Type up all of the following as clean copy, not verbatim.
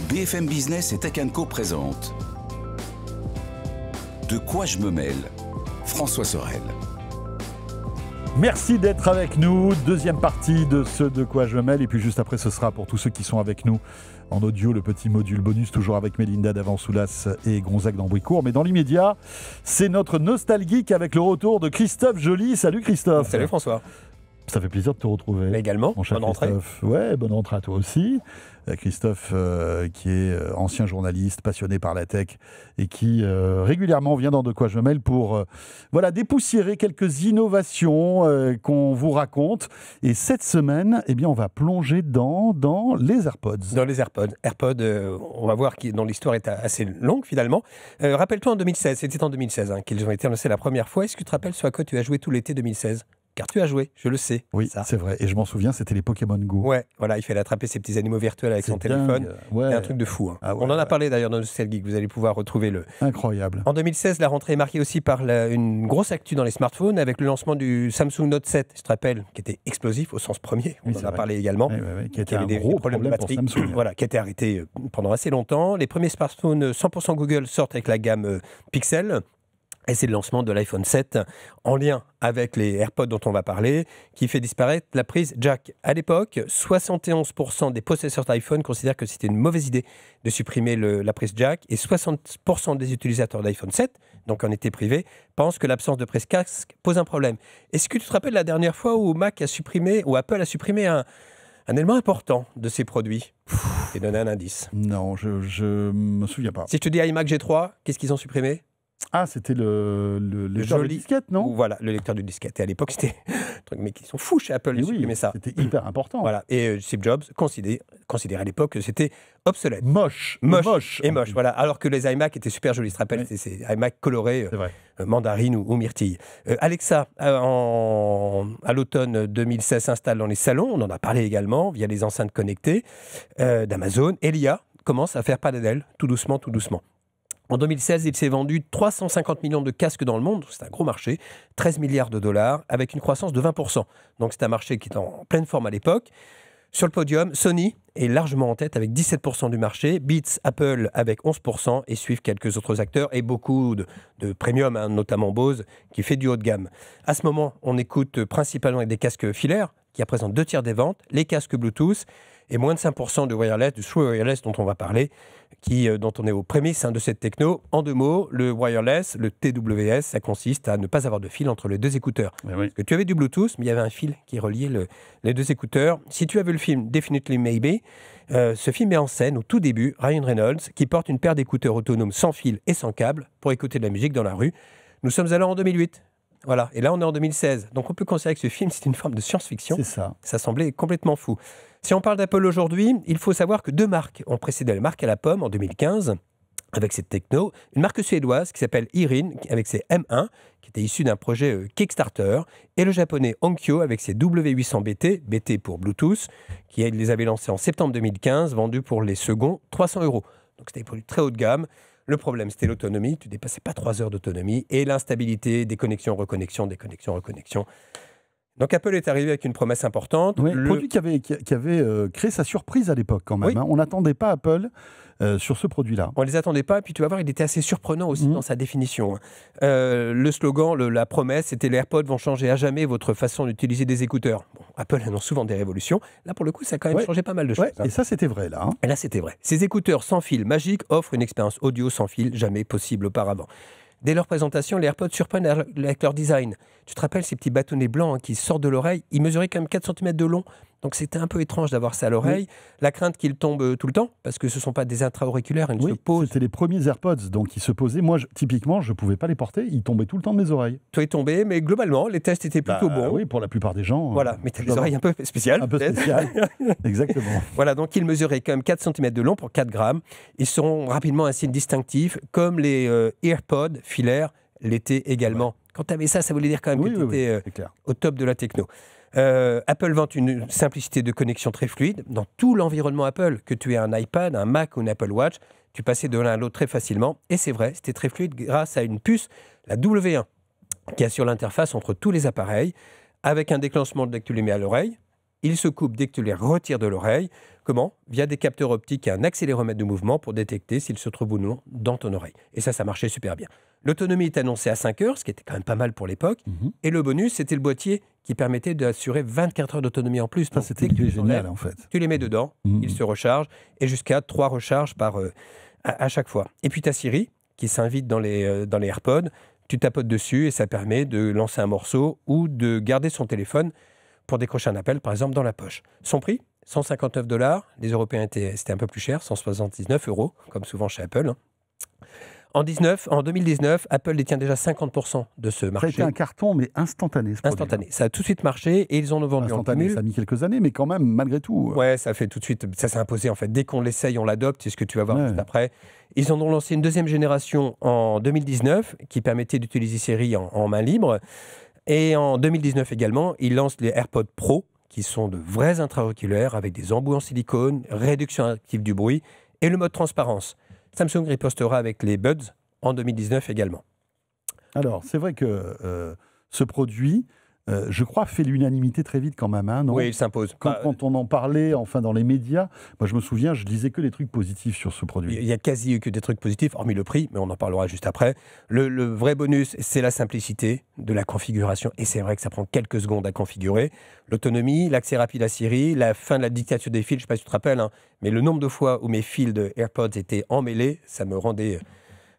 BFM Business et Tech & Co présente De quoi je me mêle, François Sorel. Merci d'être avec nous, deuxième partie de ce De quoi je me mêle, et puis juste après ce sera pour tous ceux qui sont avec nous en audio, le petit module bonus, toujours avec Mélinda d'Avansoulas et Gonzague d'Ambricourt. Mais dans l'immédiat, c'est notre nostalgique avec le retour de Christophe Joly. Salut Christophe. Salut François. Ça fait plaisir de te retrouver. Mais également, mon cher bonne rentrée. Ouais, bonne rentrée à toi aussi. Christophe, qui est ancien journaliste, passionné par la tech et qui régulièrement vient dans De quoi je me mêle pour dépoussiérer quelques innovations qu'on vous raconte. Et cette semaine, eh bien, on va plonger dans les AirPods. Dans les AirPods. On va voir dont l'histoire est assez longue finalement. Rappelle-toi en 2016, c'était en 2016 qu'ils ont été annoncés la première fois. Est-ce que tu te rappelles ce à quoi tu as joué tout l'été 2016 ? Car tu as joué, je le sais. Oui, c'est vrai. Et je m'en souviens, c'était les Pokémon Go. Ouais, voilà, il fallait attraper ces petits animaux virtuels avec son téléphone. Ouais. C'est un truc de fou. Ah ouais, on en a parlé d'ailleurs dans Nostalgique, vous allez pouvoir retrouver le... Incroyable. En 2016, la rentrée est marquée aussi par une grosse actu dans les smartphones avec le lancement du Samsung Note 7, je te rappelle, qui était explosif au sens premier. On en a parlé également. Oui, qui était un gros problème de batterie. Pour Samsung. Voilà, qui a été arrêté pendant assez longtemps. Les premiers smartphones 100% Google sortent avec la gamme Pixel. Et c'est le lancement de l'iPhone 7 en lien avec les AirPods dont on va parler, qui fait disparaître la prise jack. À l'époque, 71% des possesseurs d'iPhone considèrent que c'était une mauvaise idée de supprimer la prise jack, et 60% des utilisateurs d'iPhone 7, donc en été privé, pensent que l'absence de prise casque pose un problème. Est-ce que tu te rappelles la dernière fois où Apple a supprimé un élément important de ses produits? Je vais donner un indice. Non, je me souviens pas. Si je te dis iMac G3, qu'est-ce qu'ils ont supprimé? Ah, c'était le lecteur de disquette, non? Voilà, le lecteur de disquette. Et à l'époque, c'était un truc, mais qui sont fous chez Apple de supprimer ça. C'était hyper important. Voilà. Et Steve Jobs considérait à l'époque que c'était obsolète. Moche. Voilà. Alors que les iMac étaient super jolis. Tu te rappelles, c'était ces iMac colorés, mandarine ou myrtille. Alexa, à l'automne 2016, s'installe dans les salons. On en a parlé également via les enceintes connectées d'Amazon. Et l'IA commence à faire pas d'elle, tout doucement. En 2016, il s'est vendu 350 millions de casques dans le monde, c'est un gros marché, 13 milliards de dollars, avec une croissance de 20%. Donc c'est un marché qui est en pleine forme à l'époque. Sur le podium, Sony est largement en tête avec 17% du marché, Beats, Apple avec 11%, et suivent quelques autres acteurs et beaucoup de premium, notamment Bose, qui fait du haut de gamme. À ce moment, on écoute principalement des casques filaires, qui représentent 2 tiers des ventes, les casques Bluetooth, et moins de 5% de wireless, du true wireless dont on va parler, dont on est aux prémices de cette techno. En 2 mots, le wireless, le TWS, ça consiste à ne pas avoir de fil entre les 2 écouteurs. Oui. Parce que tu avais du Bluetooth, mais il y avait un fil qui reliait les 2 écouteurs. Si tu as vu le film Definitely Maybe, ce film met en scène, au tout début, Ryan Reynolds, qui porte une paire d'écouteurs autonomes sans fil et sans câble pour écouter de la musique dans la rue. Nous sommes alors en 2008. Voilà, et là on est en 2016. Donc on peut considérer que ce film, c'est une forme de science-fiction. C'est ça. Ça semblait complètement fou. Si on parle d'Apple aujourd'hui, il faut savoir que 2 marques ont précédé la marque à la pomme en 2015 avec cette techno. Une marque suédoise qui s'appelle Irin avec ses M1 qui était issue d'un projet Kickstarter, et le japonais Onkyo avec ses W800BT, BT pour Bluetooth, qui les avait lancés en septembre 2015, vendus pour les seconds 300 €. Donc c'était des produits très haut de gamme. Le problème, c'était l'autonomie. Tu ne dépassais pas 3 heures d'autonomie, et l'instabilité, déconnexion, reconnexion. Donc Apple est arrivé avec une promesse importante. Oui, produit qui avait créé sa surprise à l'époque quand même. Oui. On n'attendait pas Apple sur ce produit-là. On ne les attendait pas, et puis tu vas voir, il était assez surprenant aussi dans sa définition. Le slogan, la promesse, c'était « Les AirPods vont changer à jamais votre façon d'utiliser des écouteurs ». Bon, Apple annonce souvent des révolutions. Là, pour le coup, ça a quand même changé pas mal de choses. Et ça, c'était vrai, là. Et là, c'était vrai. Ces écouteurs sans fil magiques offrent une expérience audio sans fil jamais possible auparavant. Dès leur présentation, les AirPods surprennent avec leur design. Tu te rappelles ces petits bâtonnets blancs qui sortent de l'oreille? Ils mesuraient quand même 4 cm de long. Donc c'était un peu étrange d'avoir ça à l'oreille. Oui. La crainte qu'ils tombent tout le temps, parce que ce ne sont pas des intra-auriculaires, ils se posent. C'était les premiers AirPods, donc ils se posaient. Moi, typiquement, je ne pouvais pas les porter, ils tombaient tout le temps de mes oreilles. Toi, ils tombaient, mais globalement, les tests étaient plutôt bons. Oui, pour la plupart des gens. Voilà, mais tu as des oreilles un peu spéciales. Un peu spéciales, exactement. Voilà, donc ils mesuraient quand même 4 cm de long pour 4 grammes. Ils seront rapidement un signe distinctif, comme les AirPods filaires l'étaient également. Ouais. Quand tu avais ça, ça voulait dire quand même que tu étais au top de la techno. Apple vante une simplicité de connexion très fluide. Dans tout l'environnement Apple, que tu aies un iPad, un Mac ou une Apple Watch, tu passais de l'un à l'autre très facilement. Et c'est vrai, c'était très fluide grâce à une puce, la W1, qui assure l'interface entre tous les appareils, avec un déclenchement dès que tu les mets à l'oreille. Ils se coupent dès que tu les retires de l'oreille. Comment? Via des capteurs optiques et un accéléromètre de mouvement pour détecter s'ils se trouvent ou non dans ton oreille. Et ça marchait super bien. L'autonomie est annoncée à 5 heures, ce qui était quand même pas mal pour l'époque. Et le bonus, c'était le boîtier qui permettait d'assurer 24 heures d'autonomie en plus. Ça, c'était génial, en fait. Tu les mets dedans, ils se rechargent, et jusqu'à 3 recharges à chaque fois. Et puis, tu as Siri, qui s'invite dans les AirPods. Tu tapotes dessus, et ça permet de lancer un morceau ou de garder son téléphone pour décrocher un appel, par exemple, dans la poche. Son prix, $159. Les Européens c'était un peu plus cher, 179 €, comme souvent chez Apple. En 2019, Apple détient déjà 50% de ce marché. Ça a été un carton, mais instantané. Instantané. Ça a tout de suite marché et ils en ont vendu instantané, ça a mis quelques années, mais quand même, malgré tout. Ouais, ça fait tout de suite. Ça s'est imposé en fait. Dès qu'on l'essaye, on l'adopte. C'est ce que tu vas voir juste après. Ils en ont lancé une deuxième génération en 2019 qui permettait d'utiliser Siri en main libre. Et en 2019 également, ils lancent les AirPods Pro, qui sont de vrais intra-auriculaires avec des embouts en silicone, réduction active du bruit et le mode transparence. Samsung ripostera avec les Buds en 2019 également. Alors, c'est vrai que ce produit, je crois, fait l'unanimité très vite quand même, hein, non? Oui, il s'impose. Quand on en parlait, enfin, dans les médias, moi, je me souviens, je disais que des trucs positifs sur ce produit. Il y a quasi eu que des trucs positifs, hormis le prix, mais on en parlera juste après. Le vrai bonus, c'est la simplicité de la configuration, et c'est vrai que ça prend quelques secondes à configurer. L'autonomie, l'accès rapide à Siri, la fin de la dictature des fils, je ne sais pas si tu te rappelles, hein, mais le nombre de fois où mes fils de AirPods étaient emmêlés, ça me rendait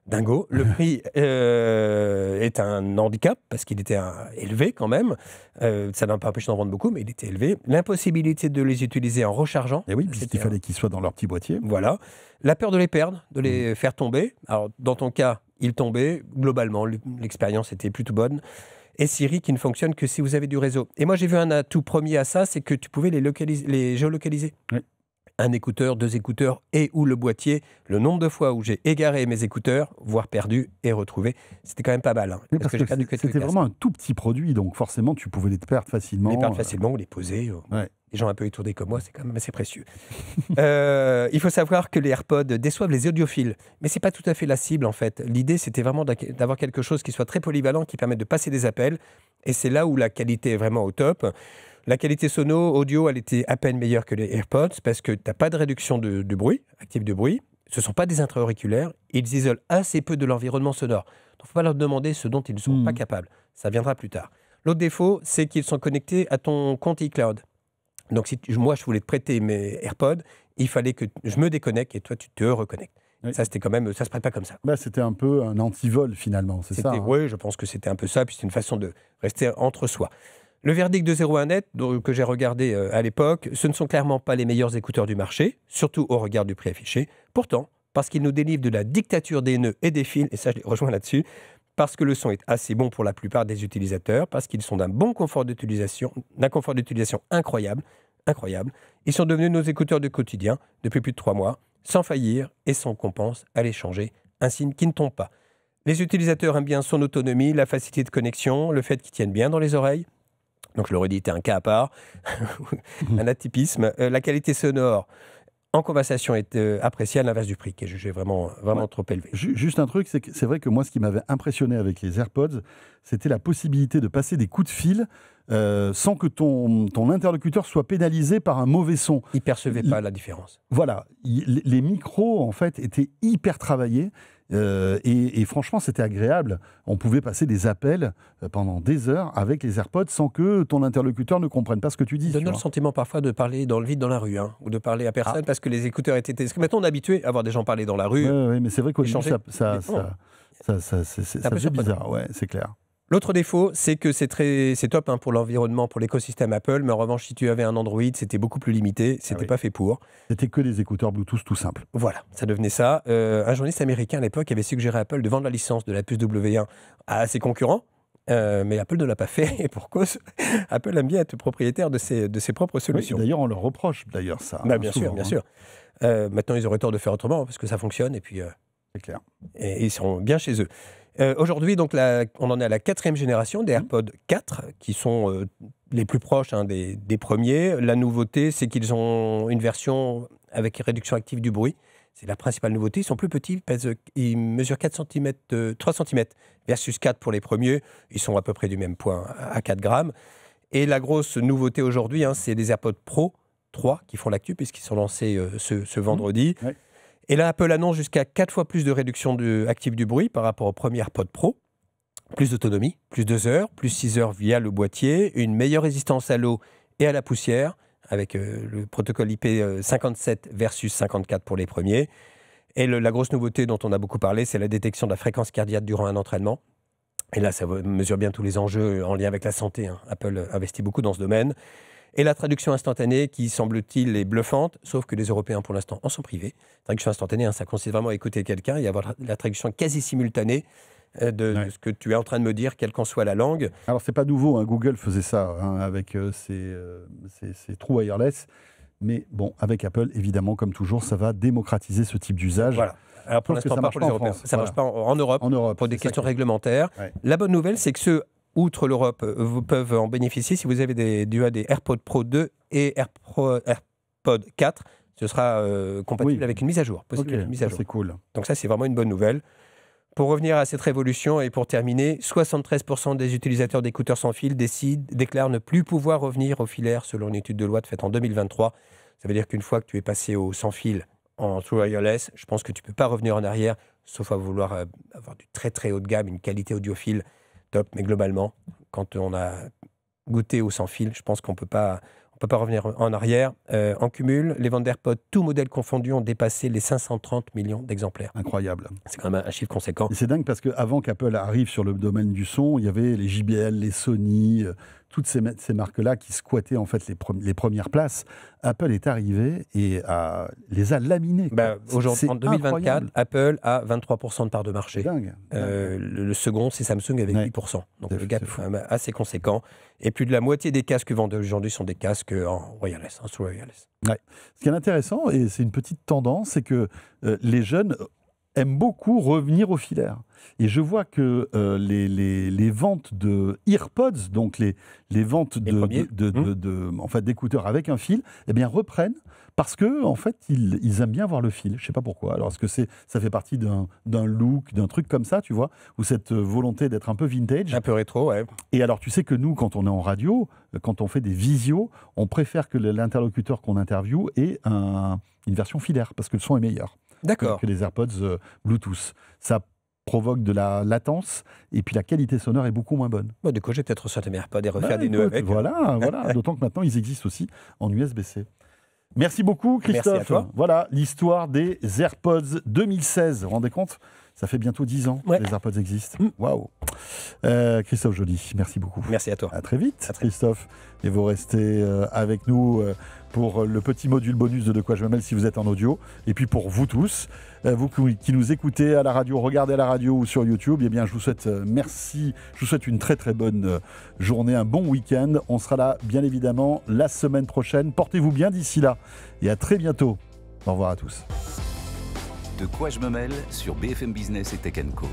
dingo. Le prix est un handicap parce qu'il était élevé quand même. Ça n'a pas empêché d'en vendre beaucoup, mais il était élevé. L'impossibilité de les utiliser en rechargeant. Et oui, puisqu'il fallait qu'ils soient dans leur petit boîtier. Voilà. La peur de les perdre, de les faire tomber. Alors, dans ton cas, ils tombaient. Globalement, l'expérience était plutôt bonne. Et Siri qui ne fonctionne que si vous avez du réseau. Et moi, j'ai vu un atout premier à ça, c'est que tu pouvais les géolocaliser. Oui. Un écouteur, 2 écouteurs et ou le boîtier. Le nombre de fois où j'ai égaré mes écouteurs, voire perdu et retrouvé, c'était quand même pas mal. Hein, oui, parce que c'était vraiment un tout petit produit, donc forcément tu pouvais les perdre facilement. Les perdre facilement ou les poser. Les gens un peu étourdis comme moi, c'est quand même assez précieux. Il faut savoir que les AirPods déçoivent les audiophiles, mais c'est pas tout à fait la cible en fait. L'idée, c'était vraiment d'avoir quelque chose qui soit très polyvalent, qui permette de passer des appels, et c'est là où la qualité est vraiment au top. La qualité sono, audio, elle était à peine meilleure que les AirPods parce que tu n'as pas de réduction de bruit, active de bruit. Ce ne sont pas des intra-auriculaires. Ils isolent assez peu de l'environnement sonore. Donc, il ne faut pas leur demander ce dont ils ne sont pas capables. Ça viendra plus tard. L'autre défaut, c'est qu'ils sont connectés à ton compte iCloud. Donc, si moi, je voulais te prêter mes AirPods, il fallait que je me déconnecte et toi, tu te reconnectes. Oui. Ça, c'était quand même, ça se prête pas comme ça. Bah, c'était un peu un antivol, finalement, c'est ça, hein. Oui, je pense que c'était un peu ça. Puis c'est une façon de rester entre soi. Le verdict de 01net, que j'ai regardé à l'époque, ce ne sont clairement pas les meilleurs écouteurs du marché, surtout au regard du prix affiché. Pourtant, parce qu'ils nous délivrent de la dictature des nœuds et des fils, et ça je les rejoins là-dessus, parce que le son est assez bon pour la plupart des utilisateurs, parce qu'ils sont d'un confort d'utilisation incroyable. Ils sont devenus nos écouteurs de quotidien depuis plus de 3 mois, sans faillir et sans qu'on pense à les changer, un signe qui ne tombe pas. Les utilisateurs aiment bien son autonomie, la facilité de connexion, le fait qu'ils tiennent bien dans les oreilles. Donc je le redis, c'était un cas à part, un atypisme. La qualité sonore en conversation est appréciée à l'inverse du prix, qui est jugé vraiment trop élevé. Juste un truc, c'est vrai que moi, ce qui m'avait impressionné avec les AirPods, c'était la possibilité de passer des coups de fil sans que ton interlocuteur soit pénalisé par un mauvais son. Il ne percevait pas la différence. Voilà, les micros, en fait, étaient hyper travaillés. Et franchement, c'était agréable. On pouvait passer des appels pendant des heures avec les AirPods sans que ton interlocuteur ne comprenne pas ce que tu dis. Donne le sentiment parfois de parler dans le vide dans la rue, ou de parler à personne parce que les écouteurs étaient... Parce que maintenant, on est habitué à voir des gens parler dans la rue. Oui, mais c'est vrai qu'au début, ça faisait bizarre, ouais, c'est clair. L'autre défaut, c'est que c'est top pour l'environnement, pour l'écosystème Apple, mais en revanche, si tu avais un Android, c'était beaucoup plus limité, c'était pas fait pour. C'était que des écouteurs Bluetooth tout simples. Voilà, ça devenait ça. Un journaliste américain à l'époque avait suggéré à Apple de vendre la licence de la puce W1 à ses concurrents, mais Apple ne l'a pas fait, et pour cause, Apple aime bien être propriétaire de ses propres solutions. Oui, d'ailleurs, on leur reproche ça. Bien sûr. Maintenant, ils auraient tort de faire autrement, parce que ça fonctionne, et puis c'est clair. Et ils sont bien chez eux. Aujourd'hui, donc, on en est à la 4e génération des AirPods 4, qui sont les plus proches des premiers. La nouveauté, c'est qu'ils ont une version avec réduction active du bruit. C'est la principale nouveauté. Ils sont plus petits, ils mesurent 3 cm versus 4 pour les premiers. Ils sont à peu près du même poids, à 4 grammes. Et la grosse nouveauté aujourd'hui, c'est les AirPods Pro 3 qui font l'actu puisqu'ils sont lancés ce vendredi. Ouais. Et là, Apple annonce jusqu'à 4 fois plus de réduction active du bruit par rapport aux premiers AirPods Pro. Plus d'autonomie, plus 2 heures, plus 6 heures via le boîtier, une meilleure résistance à l'eau et à la poussière, avec le protocole IP57 versus 54 pour les premiers. Et la grosse nouveauté dont on a beaucoup parlé, c'est la détection de la fréquence cardiaque durant un entraînement. Et là, ça mesure bien tous les enjeux en lien avec la santé. Apple investit beaucoup dans ce domaine. Et la traduction instantanée qui, semble-t-il, est bluffante, sauf que les Européens, pour l'instant, en sont privés. Traduction instantanée, ça consiste vraiment à écouter quelqu'un et avoir la traduction quasi simultanée de ce que tu es en train de me dire, quelle qu'en soit la langue. Alors, c'est pas nouveau, Google faisait ça avec ses trous wireless. Mais bon, avec Apple, évidemment, comme toujours, ça va démocratiser ce type d'usage. Voilà. Alors pour l'instant, pas pour les Européens. Ça ne marche pas en Europe pour des questions réglementaires. Ouais. La bonne nouvelle, c'est que ceux, outre l'Europe, vous peuvent en bénéficier si vous avez des AirPods Pro 2 et AirPods 4. Ce sera compatible avec une mise à jour. Une mise à jour. C'est cool. Donc ça, c'est vraiment une bonne nouvelle. Pour revenir à cette révolution et pour terminer, 73% des utilisateurs d'écouteurs sans fil déclarent ne plus pouvoir revenir au filaire selon une étude de loi faite en 2023. Ça veut dire qu'une fois que tu es passé au sans fil en True Wireless, je pense que tu ne peux pas revenir en arrière, sauf à vouloir avoir du très très haut de gamme, une qualité audiophile top. Mais globalement, quand on a goûté au sans fil, je pense qu'on ne peut pas revenir en arrière. En cumul, les ventes d'AirPods, tous modèles confondus, ont dépassé les 530 millions d'exemplaires. Incroyable. C'est quand même un chiffre conséquent. Et c'est dingue parce qu'avant qu'Apple arrive sur le domaine du son, il y avait les JBL, les Sony, toutes ces marques-là qui squattaient en fait les premières places. Apple est arrivé et les a laminées. Aujourd'hui, en 2024, incroyable. Apple a 23% de part de marché. Dingue. Le second, c'est Samsung avec 8%. Donc le gap est assez conséquent. Et plus de la moitié des casques vendus aujourd'hui sont des casques en wireless, en True Wireless. Ouais. Ce qui est intéressant, et c'est une petite tendance, c'est que les jeunes aiment beaucoup revenir au filaire. Et je vois que les ventes de EarPods, donc les ventes d'écouteurs avec un fil, reprennent parce que en fait ils aiment bien avoir le fil. Je sais pas pourquoi. Alors est-ce que ça fait partie d'un look, d'un truc comme ça, tu vois, ou cette volonté d'être un peu vintage, un peu rétro, ouais. Et alors tu sais que nous, quand on est en radio, quand on fait des visios, on préfère que l'interlocuteur qu'on interviewe ait une version filaire parce que le son est meilleur. D'accord. Que les AirPods Bluetooth. Ça provoque de la latence et puis la qualité sonore est beaucoup moins bonne. Du coup, j'ai peut-être ressorti mes AirPods et refaire des nœuds avec. Voilà. D'autant que maintenant, ils existent aussi en USB-C. Merci beaucoup, Christophe. Merci à toi. Voilà l'histoire des AirPods 2016. Vous vous rendez compte ? Ça fait bientôt 10 ans que les AirPods existent. Waouh. Christophe Joly, merci beaucoup. Merci à toi. À très vite, Christophe. Et vous restez avec nous pour le petit module bonus de quoi je me mêle si vous êtes en audio. Et puis pour vous tous, vous qui nous écoutez à la radio, regardez à la radio ou sur YouTube, eh bien je vous souhaite merci. Je vous souhaite une très très bonne journée, un bon week-end. On sera là bien évidemment la semaine prochaine. Portez-vous bien d'ici là et à très bientôt. Au revoir à tous. De quoi je me mêle sur BFM Business et Tech & Co.